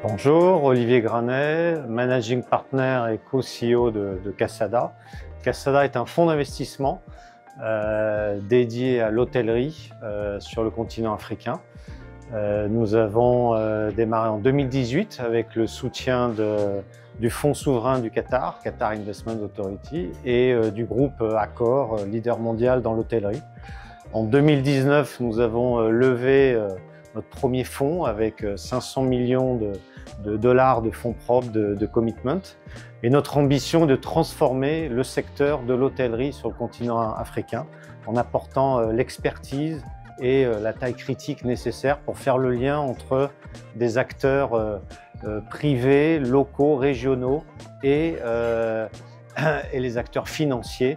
Bonjour, Olivier Granet, Managing Partner et co-CEO de Cassada. Cassada est un fonds d'investissement dédié à l'hôtellerie sur le continent africain. Nous avons démarré en 2018 avec le soutien du fonds souverain du Qatar, Qatar Investment Authority, et du groupe Accor, leader mondial dans l'hôtellerie. En 2019, nous avons levé notre premier fonds avec 500 millions de dollars de fonds propres de commitment. Et notre ambition est de transformer le secteur de l'hôtellerie sur le continent africain en apportant l'expertise et la taille critique nécessaire pour faire le lien entre des acteurs privés, locaux, régionaux et les acteurs financiers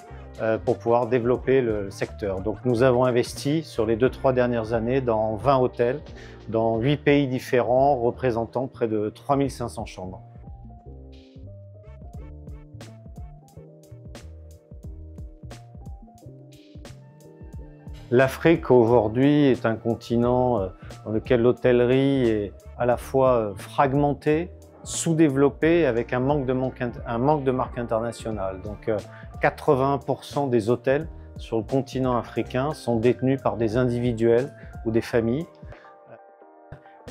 pour pouvoir développer le secteur. Donc nous avons investi sur les 2-3 dernières années dans 20 hôtels, dans 8 pays différents, représentant près de 3500 chambres. L'Afrique aujourd'hui est un continent dans lequel l'hôtellerie est à la fois fragmentée, sous-développée, avec un manque de marque internationale. Donc 80% des hôtels sur le continent africain sont détenus par des individuels ou des familles,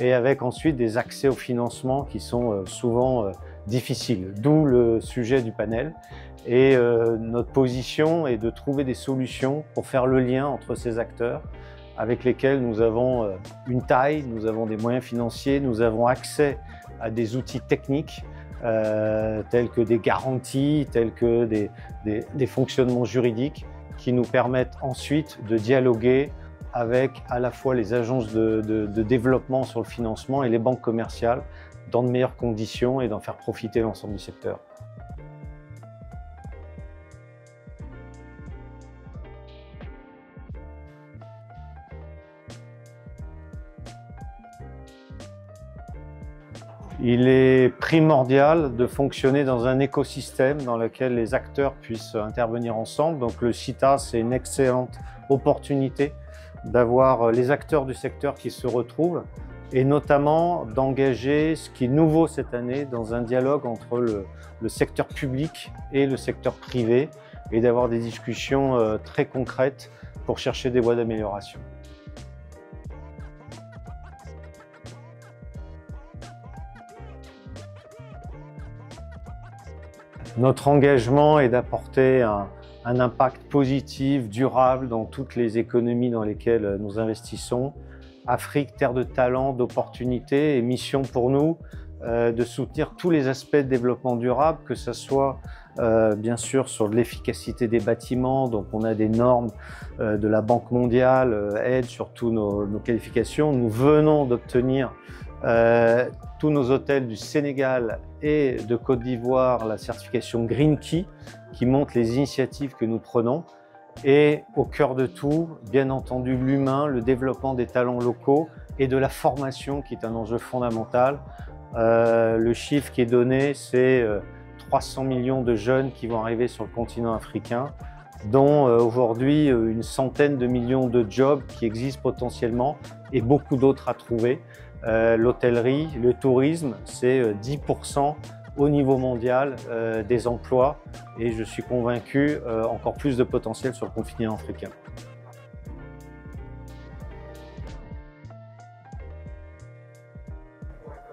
et avec ensuite des accès au financement qui sont souvent difficiles, d'où le sujet du panel. Et notre position est de trouver des solutions pour faire le lien entre ces acteurs avec lesquels nous avons une taille, nous avons des moyens financiers, nous avons accès à des outils techniques tels que des garanties, tels que des fonctionnements juridiques qui nous permettent ensuite de dialoguer avec à la fois les agences de développement sur le financement et les banques commerciales dans de meilleures conditions et d'en faire profiter l'ensemble du secteur. Il est primordial de fonctionner dans un écosystème dans lequel les acteurs puissent intervenir ensemble. Donc le CITA, c'est une excellente opportunité d'avoir les acteurs du secteur qui se retrouvent et notamment d'engager ce qui est nouveau cette année dans un dialogue entre le secteur public et le secteur privé et d'avoir des discussions très concrètes pour chercher des voies d'amélioration. Notre engagement est d'apporter un impact positif, durable dans toutes les économies dans lesquelles nous investissons. Afrique, terre de talent, d'opportunités, et mission pour nous de soutenir tous les aspects de développement durable, que ce soit bien sûr sur l'efficacité des bâtiments, donc on a des normes de la Banque mondiale, aide sur tous nos qualifications. Nous venons d'obtenir tous nos hôtels du Sénégal et de Côte d'Ivoire la certification Green Key qui montre les initiatives que nous prenons, et au cœur de tout, bien entendu, l'humain, le développement des talents locaux et de la formation qui est un enjeu fondamental. Le chiffre qui est donné, c'est 300 millions de jeunes qui vont arriver sur le continent africain, dont aujourd'hui une centaine de millions de jobs qui existent potentiellement et beaucoup d'autres à trouver. L'hôtellerie, le tourisme, c'est 10% au niveau mondial des emplois, et je suis convaincu encore plus de potentiel sur le continent africain.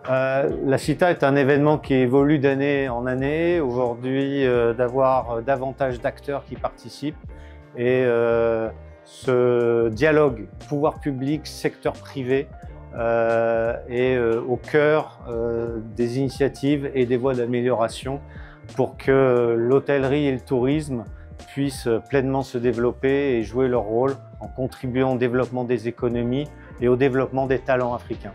La CITA est un événement qui évolue d'année en année. Aujourd'hui, d'avoir davantage d'acteurs qui participent, et ce dialogue pouvoir public, secteur privé est au cœur des initiatives et des voies d'amélioration pour que l'hôtellerie et le tourisme puissent pleinement se développer et jouer leur rôle en contribuant au développement des économies et au développement des talents africains.